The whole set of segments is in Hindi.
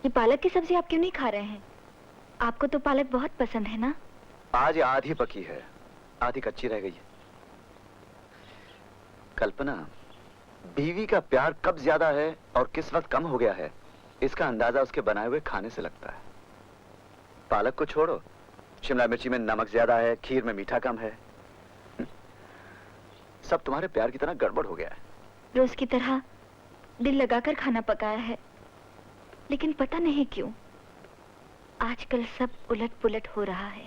ये पालक की सब्जी आप क्यों नहीं खा रहे हैं? आपको तो पालक बहुत पसंद है ना? आज आधी पकी है, आधी कच्ची रह गई है। कल्पना, बीवी का प्यार कब ज्यादा है और किस वक्त कम हो गया है, इसका अंदाजा उसके बनाए हुए खाने से लगता है। पालक को छोड़ो, शिमला मिर्ची में नमक ज्यादा है, खीर में मीठा कम है। सब तुम्हारे प्यार की तरह गड़बड़ हो गया है। रोज की तरह दिल लगाकर खाना पकाया है, लेकिन पता नहीं क्यों आजकल सब उलट पुलट हो रहा है।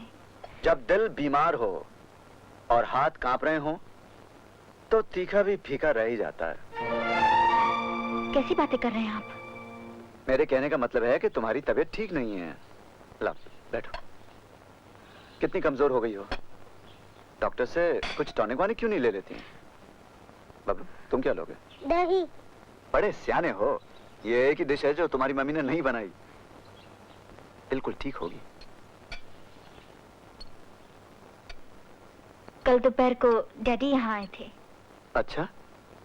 जब दिल बीमार हो और हाथ कांप रहे हो तो तीखा भी फीका रह ही जाता है। कैसी बातें कर रहे हैं आप? मेरे कहने का मतलब है कि तुम्हारी तबीयत ठीक नहीं है। लो बैठो। कितनी कमजोर हो गई हो? डॉक्टर से कुछ टॉनिक वानिक क्यों नहीं ले लेती? बाबू तुम क्या लोगे? दही। बड़े सियाने हो। ये एक ही डिश है जो तुम्हारी मम्मी ने नहीं बनाई। बिल्कुल ठीक होगी। कल दोपहर को डैडी यहाँ आए थे। अच्छा,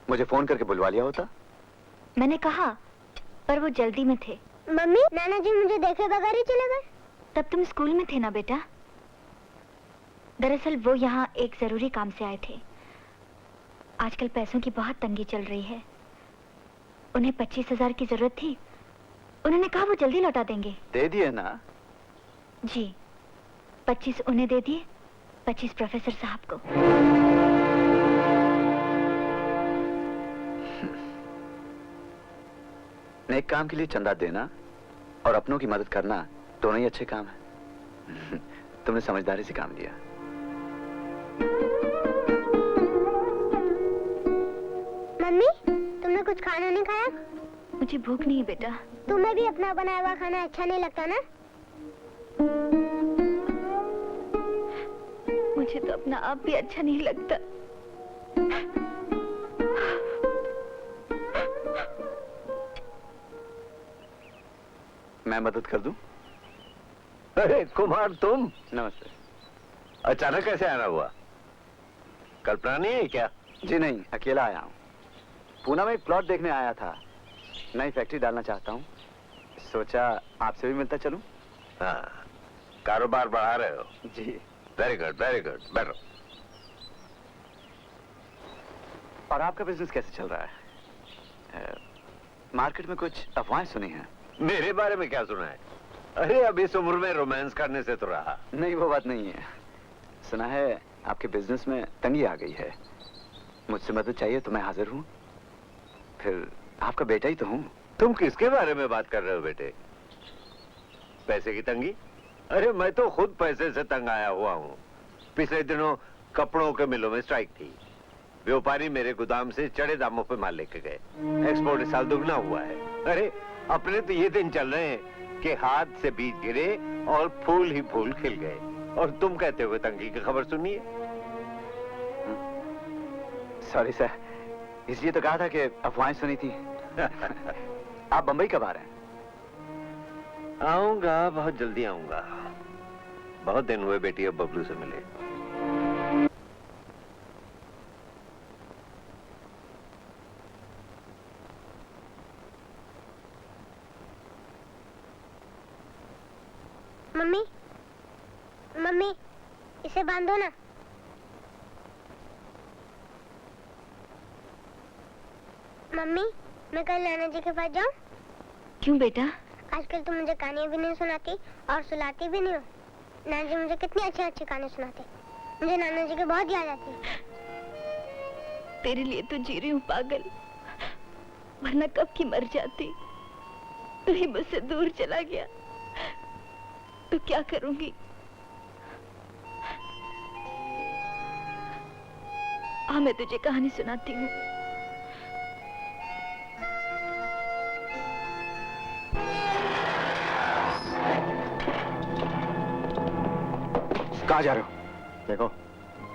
मुझे फोन करके बुलवा लिया होता। मैंने कहा, पर वो जल्दी में थे। मम्मी, नाना जी मुझे देखे बगैर ही चले गए। तब तुम स्कूल में थे ना बेटा? दरअसल वो यहाँ एक जरूरी काम से आए थे। आजकल पैसों की बहुत तंगी चल रही है। उन्हें 25,000 की जरूरत थी। उन्होंने कहा वो जल्दी लौटा देंगे। दे दिए ना? जी, 25 उन्हें दे दिए, 25 प्रोफेसर साहब को। नेक काम के लिए चंदा देना और अपनों की मदद करना दोनों ही अच्छे काम हैं। तुमने समझदारी से काम लिया। मम्मी, तुमने कुछ खाना नहीं खाया? मुझे भूख नहीं है बेटा। तुम्हें भी अपना बनाया हुआ खाना अच्छा नहीं लगता ना? मुझे तो अपना आप भी अच्छा नहीं लगता। मैं मदद कर दूं? अरे कुमार, तुम? नमस्ते। अचानक कैसे आना हुआ? कल्पना नहीं है क्या? जी नहीं, अकेला आया हूँ। पूना में एक प्लॉट देखने आया था। नई फैक्ट्री डालना चाहता हूँ। सोचा आपसे भी मिलता चलूं। हाँ, कारोबार बढ़ा रहे हो? जी। Very good, very good. बैठो। और आपका बिजनेस कैसे चल रहा है? मार्केट में कुछ अफवाहें सुनी हैं। मेरे बारे में क्या सुना है? अरे अब इस उम्र में रोमांस करने से तो रहा। नहीं, वो बात नहीं है। सुना है आपके बिजनेस में तंगी आ गई है। मुझसे मदद चाहिए तो मैं हाजिर हूँ। फिर आपका बेटा ही तो हूँ। तुम किसके बारे में बात कर रहे हो बेटे? पैसे की तंगी? अरे मैं तो खुद पैसे से तंग आया हुआ हूँ। पिछले दिनों कपड़ों के मिलों में स्ट्राइक थी। व्यापारी मेरे गोदाम से चढ़े दामों पे माल लेके गए। एक्सपोर्ट इस साल दुगना हुआ है। अरे अपने तो ये दिन चल रहे हैं कि हाथ से बीज गिरे और फूल ही फूल खिल गए, और तुम कहते हुए तंगी की खबर सुनिए। सॉरी सर, इसलिए तो कहा था कि अफवाहें सुनी थी। आप बंबई कब आ रहे हैं? आऊंगा, बहुत जल्दी आऊंगा। बहुत दिन हुए बेटी अब बबलू से मिले। मम्मी, मम्मी, इसे बांधो ना। मम्मी, मैं कल नाना जी के पास जाऊं? क्यों बेटा? आजकल तुम मुझे कहानियां भी नहीं सुनाती और सुलाती भी नहीं हो। नाना जी मुझे कितनी अच्छी अच्छी कहानी सुनाते। मुझे नाना जी की बहुत याद आती है। तेरे लिए तो जी रही हूँ पागल, वरना कब की मर जाती। तू ही मुझसे दूर चला गया तो क्या करूंगी? हाँ, मैं तुझे कहानी सुनाती हूँ। कहाँ जा रहे हो? देखो,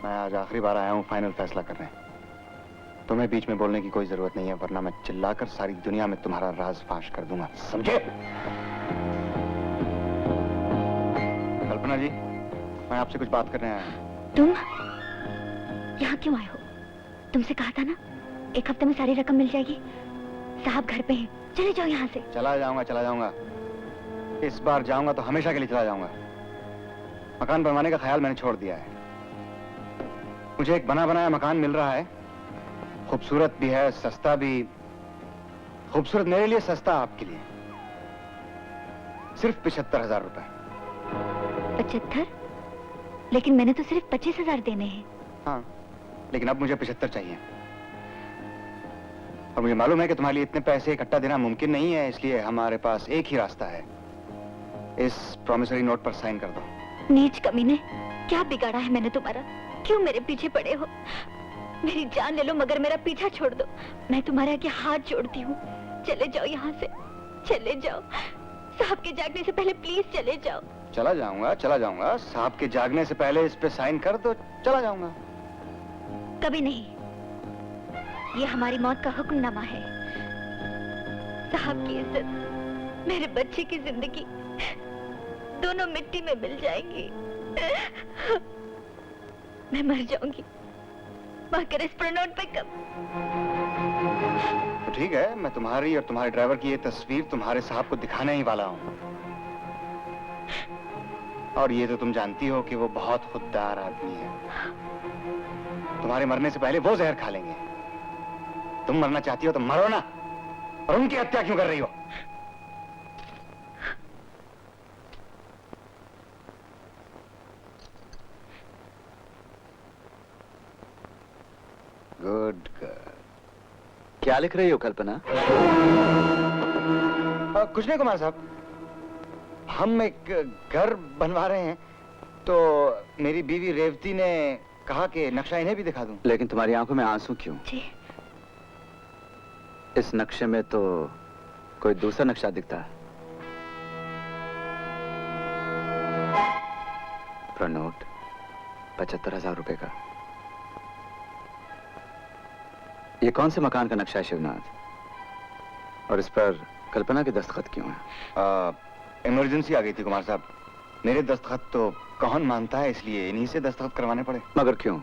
मैं आज आखिरी बार आया हूँ फाइनल फैसला करने। तुम्हें बीच में बोलने की कोई जरूरत नहीं है, वरना मैं चिल्लाकर सारी दुनिया में तुम्हारा राज फाश कर दूंगा, समझे? कल्पना जी, मैं आपसे कुछ बात करने आया हूँ। तुम यहाँ क्यों आए हो? तुमसे कहा था ना, एक हफ्ते में सारी रकम मिल जाएगी। साहब घर पे हैं, चले जाओ यहाँ से। चला जाऊंगा, चला जाऊंगा। इस बार जाऊंगा तो हमेशा के लिए चला जाऊंगा। मकान बनवाने का ख्याल मैंने छोड़ दिया है। मुझे एक बना बनाया मकान मिल रहा है, खूबसूरत भी है, सस्ता भी। खूबसूरत मेरे लिए, सस्ता आपके लिए। सिर्फ 75,000 रुपए। 75? लेकिन मैंने तो सिर्फ 25,000 देने हैं। हाँ, लेकिन अब मुझे 75 चाहिए। और मुझे मालूम है कि तुम्हारे लिए इतने पैसे इकट्ठा देना मुमकिन नहीं है, इसलिए हमारे पास एक ही रास्ता है। इस प्रॉमिसरी नोट पर साइन कर दो। नीच कमीने, क्या बिगाड़ा है मैंने तुम्हारा? क्यों मेरे पीछे पड़े हो? मेरी जान ले लो मगर मेरा पीछा छोड़ दो। मैं तुम्हारे आगे हाथ जोड़ती हूँ, चले जाओ यहाँ से, चले जाओ। साहब के जागने से पहले प्लीज चले जाओ। चला जाऊंगा, चला जाऊंगा। साहब के जागने से पहले इस पे साइन कर दो, चला जाऊंगा। कभी नहीं, ये हमारी मौत का हुक्मनामा है। साहब की इज्जत, मेरे बच्चे की जिंदगी दोनों मिट्टी में मिल जाएंगी। मैं मर जाऊंगी मगर इस प्रणोट पे कब। तो ठीक है, मैं तुम्हारी और तुम्हारे ड्राइवर की ये तस्वीर तुम्हारे साहब को दिखाने ही वाला हूँ। और ये तो तुम जानती हो कि वो बहुत खुददार आदमी है। तुम्हारे मरने से पहले वो जहर खा लेंगे। तुम मरना चाहती हो तो मरो ना, और उनकी हत्या क्यों कर रही हो? Good girl. क्या लिख रही हो कल्पना? कुछ नहीं कुमार साहब, हम एक घर बनवा रहे हैं, तो मेरी बीवी रेवती ने कहा कि नक्शा इन्हें भी दिखा दूं। लेकिन तुम्हारी आंखों में आंसू क्यों? जी, इस नक्शे में तो कोई दूसरा नक्शा दिखता है। प्रणोट 75,000 रुपए का। ये कौन से मकान का नक्शा है शिवनाथ? और इस पर कल्पना के दस्तखत क्यों हैं? इमरजेंसी आ गई थी कुमार साहब। मेरे दस्तखत तो कौन मानता है, इसलिए इन्हीं से दस्तखत करवाने पड़े। मगर क्यों?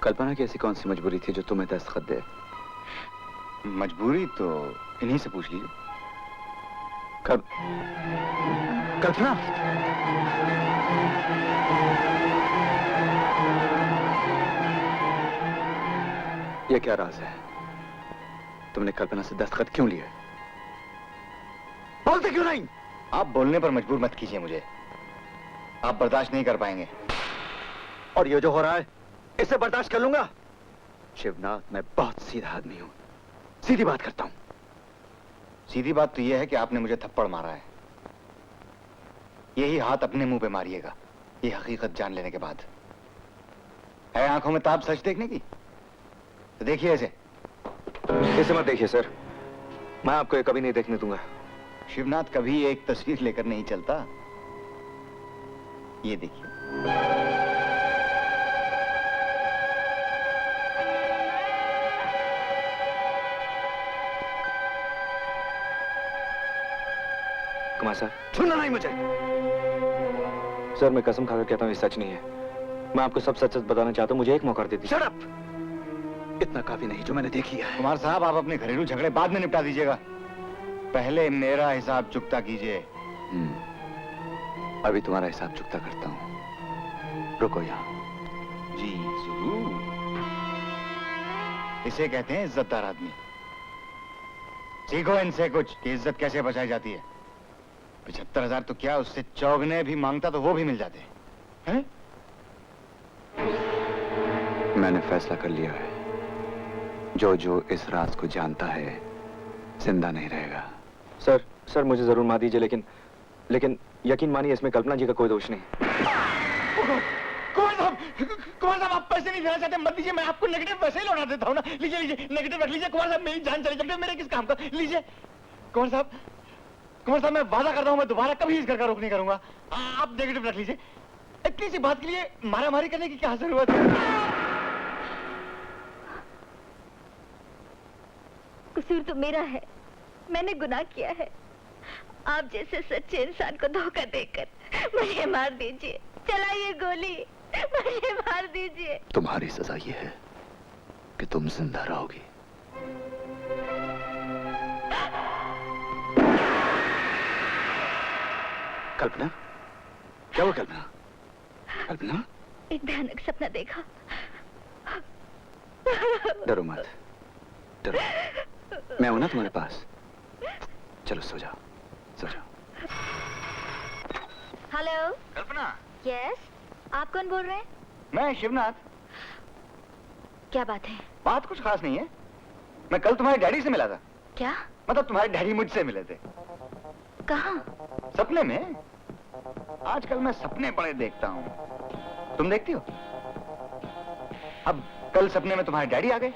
कल्पना की ऐसी कौन सी मजबूरी थी जो तुम्हें दस्तखत दे? मजबूरी तो इन्हीं से पूछ लीजिए। कल्पना, ये क्या राज है? तुमने कल्पना से दस्तखत क्यों लिए? बोलते क्यों नहीं? आप बोलने पर मजबूर मत कीजिए मुझे, आप बर्दाश्त नहीं कर पाएंगे। और ये जो हो रहा है, इसे बर्दाश्त कर लूंगा? शिवनाथ, मैं बहुत सीधा आदमी हूं, सीधी बात करता हूं। सीधी बात तो यह है कि आपने मुझे थप्पड़ मारा है। यही हाथ अपने मुंह पे मारिएगा, ये हकीकत जान लेने के बाद। है आंखों में ताब सच देखने की? तो देखिए ऐसे। इसे मत देखिए सर, मैं आपको ये कभी नहीं देखने दूंगा। शिवनाथ कभी एक तस्वीर लेकर नहीं चलता। ये देखिए। कुमार साहब, छूना नहीं मुझे। सर मैं कसम खाकर कहता हूँ ये सच नहीं है। मैं आपको सब सच सच बताना चाहता हूँ, मुझे एक मौका दे दीजिए। Shut up! इतना काफी नहीं जो मैंने देख लिया है। कुमार साहब, आप अपने घरेलू झगड़े बाद में निपटा दीजिएगा, पहले मेरा हिसाब चुकता कीजिए। अभी तुम्हारा हिसाब चुकता करता हूं। रुको यहाँ। जी जरूर। इसे कहते हैं इज्जतदार आदमी। सीखो इनसे कुछ कि इज्जत कैसे बचाई जाती है। 75,000 तो क्या, उससे चौगने भी मांगता तो वो भी मिल जाते हैं। मैंने फैसला कर लिया है, जो जो इस राज को जानता है जिंदा नहीं रहेगा। सर मुझे जरूर मार दीजिए, लेकिन यकीन मानिए इसमें कल्पना जी का कोई दोष नहीं। कुमार साहब आप पैसे नहीं देना चाहते मत दीजिए, मैं आपको नेगेटिव पैसे ही लौटा देता हूँ ना। लीजिए नेगेटिव रख लीजिए। कुमार साहब मेरी जान चली जाती है, मेरे किस काम का। लीजिए कुमार साहब मैं वादा करता हूँ मैं दोबारा कभी इस घर का रुख नहीं करूंगा। आप नेगेटिव रख लीजिए। इतनी सी बात के लिए मारामारी करने की क्या जरूरत है? कसूर तो मेरा है, मैंने गुनाह किया है। आप जैसे सच्चे इंसान को धोखा देकर मुझे मार दीजिए। चलाइए गोली, मुझे मार दीजिए। तुम्हारी सजा ये है कि तुम जिंदा रहोगी। कल्पना, क्या हुआ कल्पना? कल्पना, एक भयानक सपना देखा। डरो मत, डरो। मैं हूं ना तुम्हारे पास। चलो सो जाओ, सो जाओ। हेलो। कल्पना, यस, आप कौन बोल रहे हैं? मैं शिवनाथ। क्या बात है? बात कुछ खास नहीं है। मैं कल तुम्हारे डैडी से मिला था। क्या? मतलब तुम्हारे डैडी मुझसे मिले थे। कहाँ? सपने में। आजकल मैं सपने बड़े देखता हूँ। तुम देखती हो? अब कल सपने में तुम्हारे डैडी आ गए।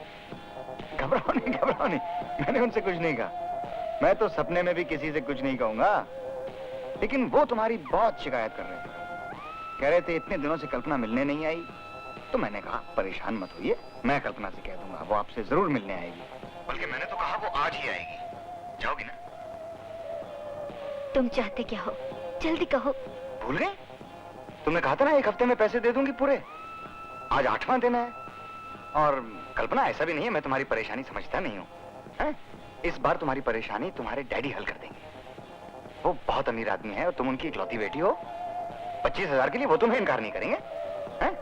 घबराओ नहीं, घबराओ नहीं, मैंने उनसे कुछ नहीं कहा। मैं तो सपने में भी किसी से कुछ नहीं कहूंगा। लेकिन वो तुम्हारी बहुत शिकायत कर रहे थे। कह रहे थे इतने दिनों से कल्पना मिलने नहीं आई। तो मैंने कहा परेशान मत होइए, मैं कल्पना से कह दूंगा, वो आपसे जरूर मिलने आएगी। बल्कि मैंने तो कहा वो आज ही आएगी। जाओगी ना? तुम चाहते क्या हो? जल्दी कहो। भूल गए? तुमने कहा था ना 1 हफ्ते में पैसे दे दूंगी पूरे। आज 8वां दिन है। और कल्पना, ऐसा भी नहीं है मैं तुम्हारी परेशानी समझता नहीं हूँ, हैं? इस बार तुम्हारी परेशानी तुम्हारे डैडी हल कर देंगे। वो बहुत अमीर आदमी है और तुम उनकी इकलौती बेटी हो। 25,000 के लिए वो तुम्हें इनकार नहीं करेंगे, हैं?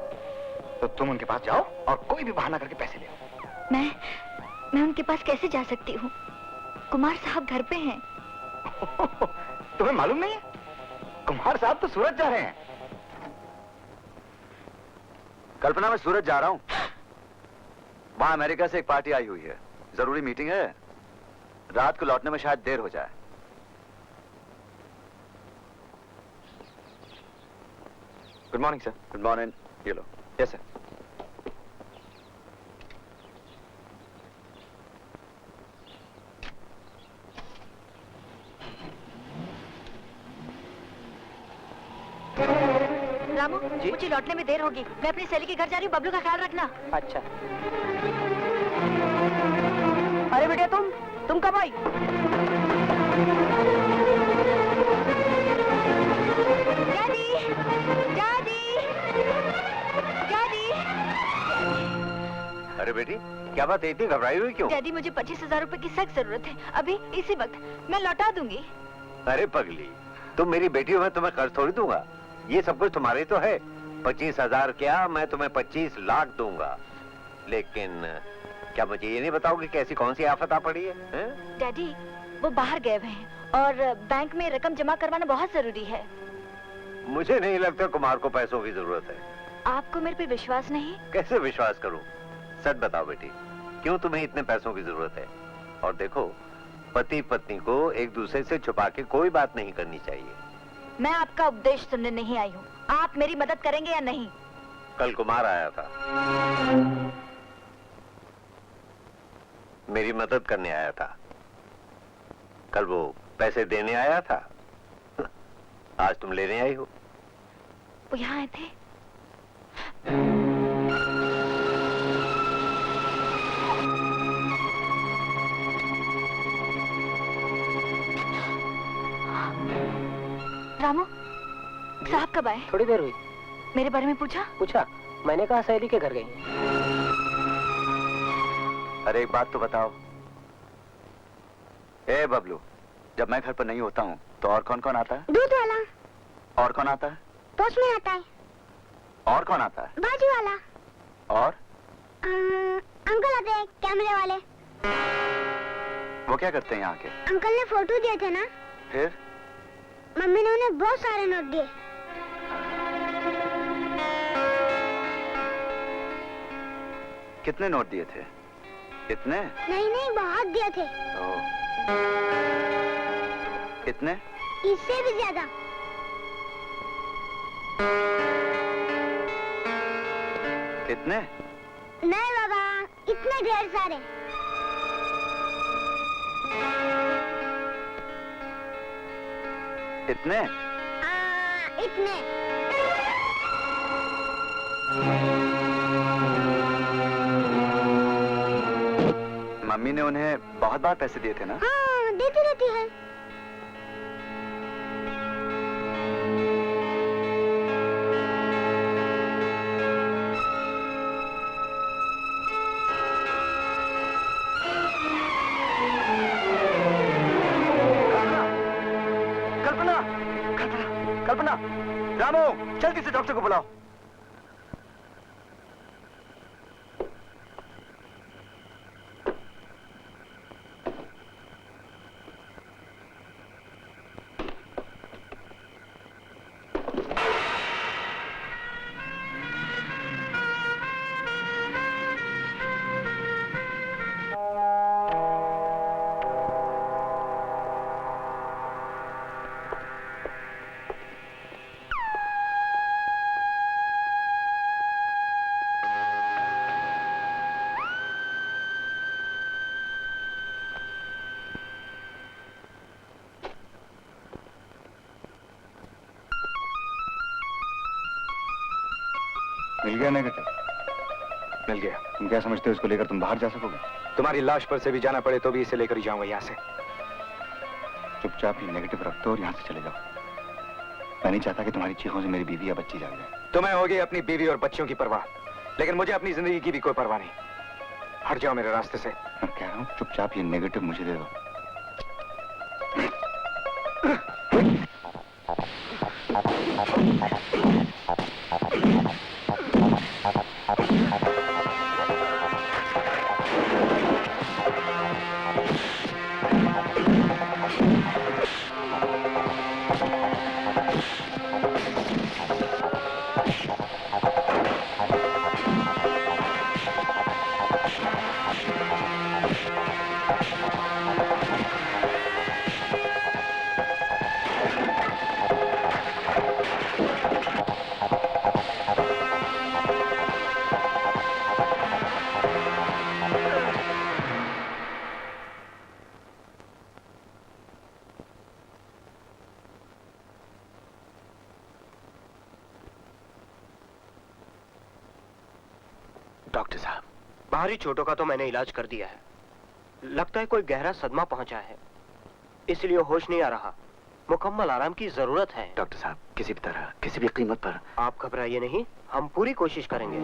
तो तुम उनके पास जाओ और कोई भी बहाना करके पैसे ले आओ। मैं उनके पास कैसे जा सकती हूँ? कुमार साहब घर पे हैं। तुम्हें मालूम नहीं है? कुमार साहब तो सूरत जा रहे हैं। कल्पना, मैं सूरत जा रहा हूँ। वहां अमेरिका से एक पार्टी आई हुई है, जरूरी मीटिंग है। रात को लौटने में शायद देर हो जाए। Good morning sir. Good morning. ये लो। Yes sir. रामू, मुझे लौटने में देर होगी। मैं अपनी सहेली के घर जा रही हूँ। बबलू का ख्याल रखना। अच्छा। अरे बेटे, तुम कब आई? Daddy, daddy, daddy. अरे बेटी, क्या बात है, इतनी घबराई हुई क्यों? डैडी, मुझे 25,000 रुपए की सख्त जरूरत है। अभी इसी वक्त मैं लौटा दूंगी। अरे पगली, तुम मेरी बेटी हो, मैं तुम्हें कर्ज थोड़ी दूंगा। ये सब कुछ तुम्हारे तो है। 25,000 क्या, मैं तुम्हें 25 लाख दूंगा। लेकिन क्या मुझे ये नहीं बताओगे कि ऐसी कौन सी आफत आ पड़ी है, हैं? डैडी, वो बाहर गए हुए हैं और बैंक में रकम जमा करवाना बहुत जरूरी है। मुझे नहीं लगता कुमार को पैसों की जरूरत है। आपको मेरे पे विश्वास नहीं? कैसे विश्वास करूं? सच बताओ बेटी, क्यों तुम्हें इतने पैसों की जरूरत है? और देखो, पति पत्नी को एक दूसरे से छुपा के कोई बात नहीं करनी चाहिए। मैं आपका उपदेश सुनने नहीं आई हूँ। आप मेरी मदद करेंगे या नहीं? कल कुमार आया था, मेरी मदद करने आया था। कल वो पैसे देने आया था, आज तुम लेने आई हो। वो यहाँ आए थे? रामू, साहब कब आए? थोड़ी देर हुई। मेरे बारे में पूछा? पूछा, मैंने कहा सहेली के घर गई। अरे एक बात तो बताओ। ए बबलू, जब मैं घर पर नहीं होता हूँ तो और कौन कौन आता है? दूध वाला। और कौन आता है? पोछने आता है। और कौन आता है? बाजू वाला। और अंकल आते हैं, कैमरे वाले। वो क्या करते हैं यहाँ के? अंकल ने फोटो दिए थे ना, फिर? मम्मी ने उन्हें बहुत सारे नोट दिए। कितने नोट दिए थे? इतने? नहीं नहीं, बहुत दिए थे। कितने? इससे भी ज्यादा। कितने? नहीं बाबा, इतने ढेर सारे। इतने? इतने। मम्मी ने उन्हें बहुत बार पैसे दिए थे ना? हाँ, देती रहती है। कल्पना, कल्पना, कल्पना, रामू, जल्दी से डॉक्टर को बुलाओ। मिल गया नेगेटिव? मिल गया। तुम क्या समझते हो इसको लेकर तुम बाहर जा सकोगे? तुम्हारी लाश पर से भी जाना पड़े तो भी इसे लेकर ही जाऊंगा यहाँ से। चुपचाप ही नेगेटिव रख दो और यहाँ से चले जाओ। मैं नहीं चाहता कि तुम्हारी चीखों से मेरी बीवी या बच्ची जाग जाए। तुम्हें होगी अपनी बीवी और बच्चों की परवाह, लेकिन मुझे अपनी जिंदगी की भी कोई परवाह नहीं। हट जाओ मेरे रास्ते से। मैं कह रहा हूँ चुपचाप ये नेगेटिव मुझे दे दो। डॉक्टर साहब, बाहरी चोटों का तो मैंने इलाज कर दिया है। लगता है कोई गहरा सदमा पहुंचा है, इसलिए होश नहीं आ रहा। मुकम्मल आराम की जरूरत है। डॉक्टर साहब, किसी भी तरह, किसी भी कीमत पर। आप घबराइए नहीं, हम पूरी कोशिश करेंगे।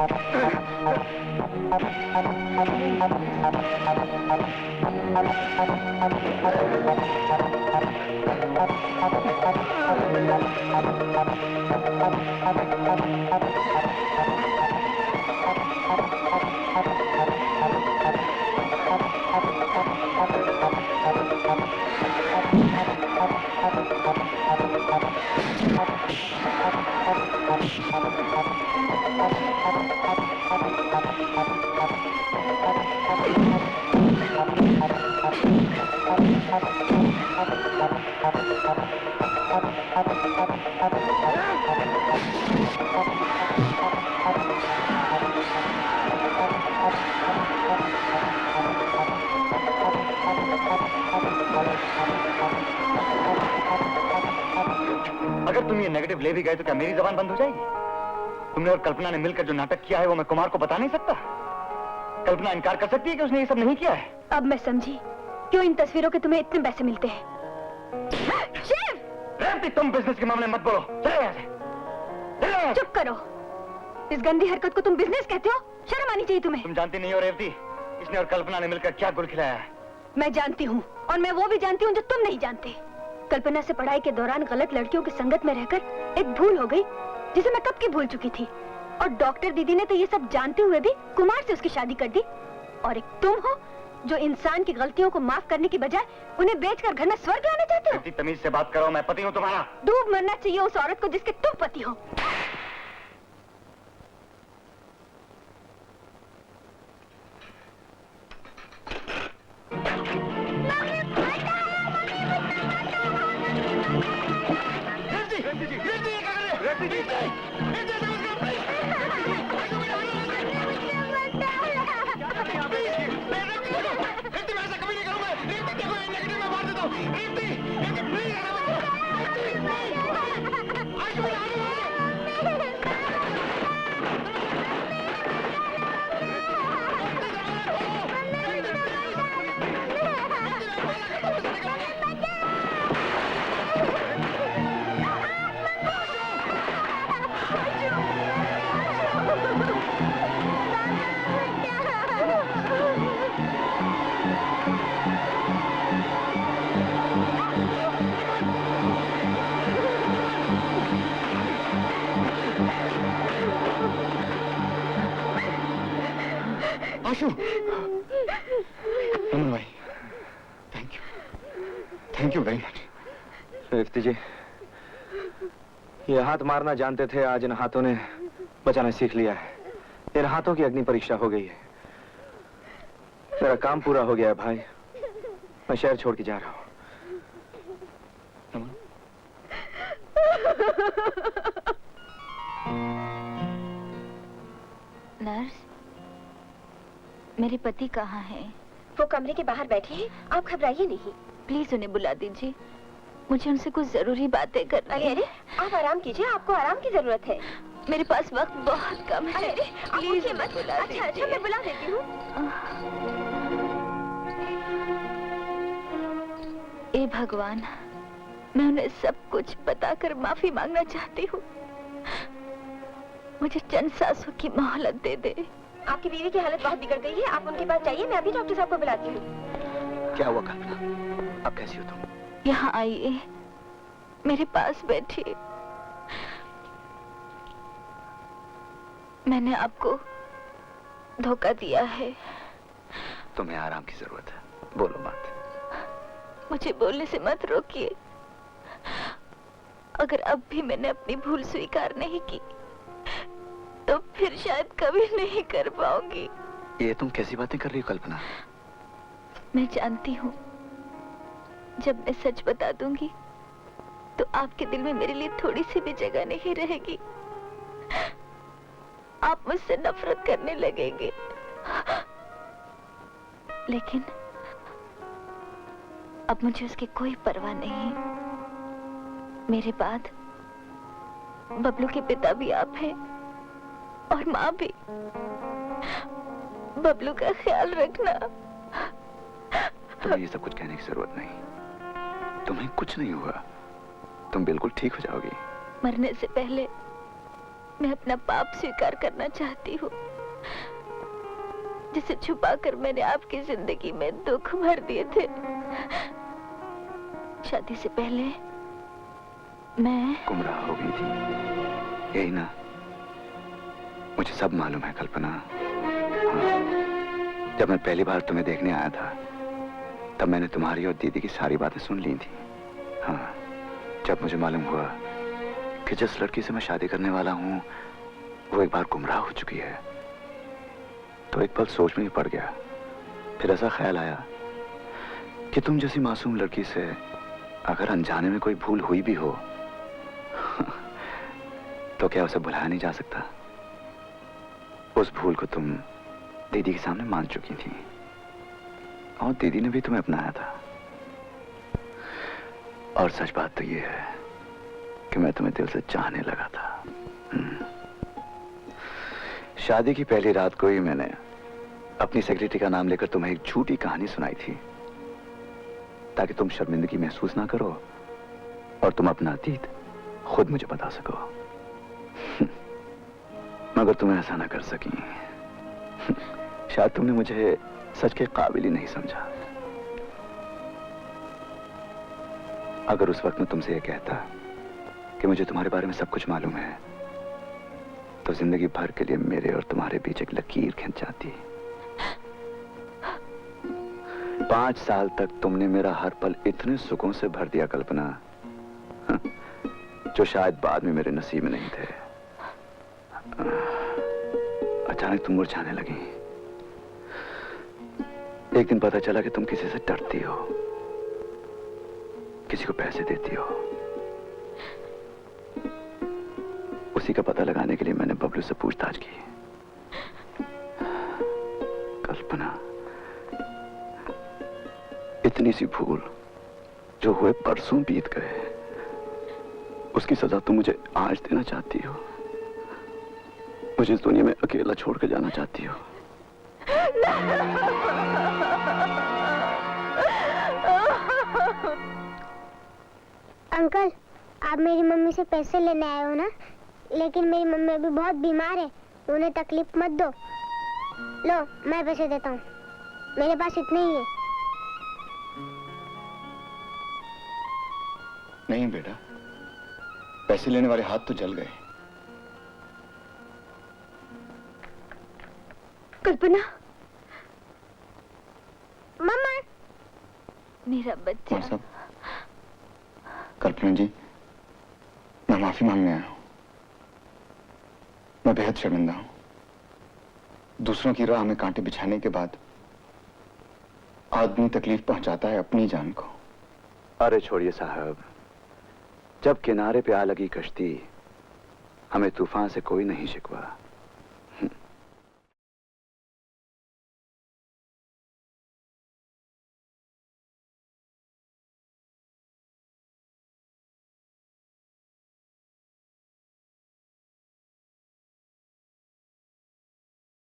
अगर तुम ये नेगेटिव ले भी गए तो क्या मेरी जबान बंद हो जाएगी? तुमने और कल्पना ने मिलकर जो नाटक किया है वो मैं कुमार को बता नहीं सकता। कल्पना इनकार कर सकती है कि उसने ये सब नहीं किया है। अब मैं समझी क्यों इन तस्वीरों के तुम्हें इतने पैसे मिलते हैं। शिव! रेवती, तुम बिजनेस के मामले में मत बोलो। चले यहाँ से। चले यहाँ से। चुप करो। इस गंदी हरकत को तुम बिजनेस कहते हो? शर्म आनी चाहिए तुम्हें। तुम जानती नहीं हो रेवती, इसने और कल्पना ने मिलकर क्या गुल खिलाया है। मैं जानती हूँ, और मैं वो भी जानती हूँ जो तुम नहीं जानते। कल्पना से पढ़ाई के दौरान गलत लड़कियों की संगत में रहकर एक भूल हो गई, जिसे मैं कब की भूल चुकी थी। और डॉक्टर दीदी ने तो ये सब जानते हुए भी कुमार से उसकी शादी कर दी। और एक तुम हो जो इंसान की गलतियों को माफ करने की बजाय उन्हें बेचकर घर में स्वर्ग लाना चाहते हो। तमीज से बात करो, मैं पति हूँ तुम्हारा। डूब मरना चाहिए उस औरत को जिसके तुम पति हो। आशु, अमन भाई, thank you very much. Ifti ji, ये हाथ मारना जानते थे, आज इन हाथों ने बचाना सीख लिया है। इन हाथों की अग्नि परीक्षा हो गई है। मेरा काम पूरा हो गया है भाई, मैं शहर छोड़ के जा रहा हूँ। नर्स, मेरे पति कहाँ हैं? वो कमरे के बाहर बैठे हैं, आप घबराइए नहीं। प्लीज उन्हें बुला दीजिए, मुझे उनसे कुछ जरूरी बातें करनी अरे अरे, आप आराम कीजिए, आपको आराम की जरूरत है। मेरे पास वक्त बहुत कम है। अरे अरे, आप प्लीज उठिए मत। बुला अच्छा अच्छा, मैं बुला देती हूँ। ए भगवान, मैं उन्हें सब कुछ बताकर माफी मांगना चाहती हूँ। मुझे चंद सांसों की मोहलत दे दे। आपकी बीवी की हालत बहुत बिगड़ गई है, आप उनके पास जाइए, मैं अभी डॉक्टर साहब को बुलाती हूँ। क्या हुआ कल्पना, अब कैसी हो तुम? यहाँ आइए, मेरे पास बैठिए। मैंने आपको धोखा दिया है। तुम्हें आराम की जरूरत है, बोलो मत। मुझे बोलने से मत रोकिए। अगर अब भी मैंने अपनी भूल स्वीकार नहीं की तो फिर शायद कभी नहीं कर पाऊंगी। ये तुम कैसी बातें कर रही हो कल्पना? मैं जानती हूँ, जब मैं सच बता दूंगी तो आपके दिल में मेरे लिए थोड़ी सी भी जगह नहीं रहेगी। आप मुझसे नफरत करने लगेंगे। लेकिन अब मुझे उसकी कोई परवाह नहीं। मेरे बाद बबलू के पिता भी आप हैं और माँ भी। बबलू का ख्याल रखना। तुम्हें ये सब कुछ कहने की जरूरत नहीं। तुम्हें कुछ नहीं हुआ, तुम बिल्कुल ठीक हो जाओगी। मरने से पहले मैं अपना पाप स्वीकार करना चाहती हूँ, जिसे छुपाकर मैंने आपकी जिंदगी में दुख भर दिए थे। शादी से पहले मैं गुमराह हो गई थी, यही ना? मुझे सब मालूम है कल्पना। हाँ, जब मैं पहली बार तुम्हें देखने आया था तब मैंने तुम्हारी और दीदी की सारी बातें सुन ली थी। हाँ, जब मुझे मालूम हुआ कि जिस लड़की से मैं शादी करने वाला हूँ वो एक बार गुमराह हो चुकी है, तो एक पल सोच में ही पड़ गया। फिर ऐसा ख्याल आया कि तुम जैसी मासूम लड़की से अगर अनजाने में कोई भूल हुई भी हो तो क्या उसे भुलाया नहीं जा सकता? उस भूल को तुम दीदी के सामने मान चुकी थी और दीदी ने भी तुम्हें अपनाया था। और सच बात तो ये है कि मैं तुम्हें दिल से चाहने लगा था। शादी की पहली रात को ही मैंने अपनी सेक्रेटरी का नाम लेकर तुम्हें एक झूठी कहानी सुनाई थी ताकि तुम शर्मिंदगी महसूस ना करो और तुम अपना अतीत खुद मुझे बता सको। मगर तुम ऐसा ना कर सकी। शायद तुमने मुझे सच के काबिल ही नहीं समझा। अगर उस वक्त मैं तुमसे यह कहता कि मुझे तुम्हारे बारे में सब कुछ मालूम है तो जिंदगी भर के लिए मेरे और तुम्हारे बीच एक लकीर खिंच जाती। 5 साल तक तुमने मेरा हर पल इतने सुखों से भर दिया कल्पना, जो शायद बाद में मेरे नसीब में नहीं थे। अचानक तुम मुरझाने लगी। एक दिन पता चला कि तुम किसी से डरती हो, किसी को पैसे देती हो। उसी का पता लगाने के लिए मैंने बबलू से पूछताछ की। कल्पना, इतनी सी भूल जो हुए परसों बीत गए, उसकी सजा तुम मुझे आज देना चाहती हो? मुझे इस दुनिया में अकेला छोड़ कर जाना चाहती हो? अंकल, आप मेरी मम्मी से पैसे लेने आए हो ना? लेकिन मेरी मम्मी अभी बहुत बीमार है, उन्हें तकलीफ मत दो। लो, मैं पैसे देता हूँ, मेरे पास इतने ही है। नहीं बेटा, पैसे लेने वाले हाथ तो जल गए। कल्पना, मेरा बच्चा। कुंवर साहब, कल्पना जी, मैं माफी मांगने आया हूं। मैं बेहद शर्मिंदा हूं। दूसरों की राह में कांटे बिछाने के बाद आदमी तकलीफ पहुंचाता है अपनी जान को। अरे छोड़िए साहब, जब किनारे पे आ लगी कश्ती, हमें तूफान से कोई नहीं शिकवा।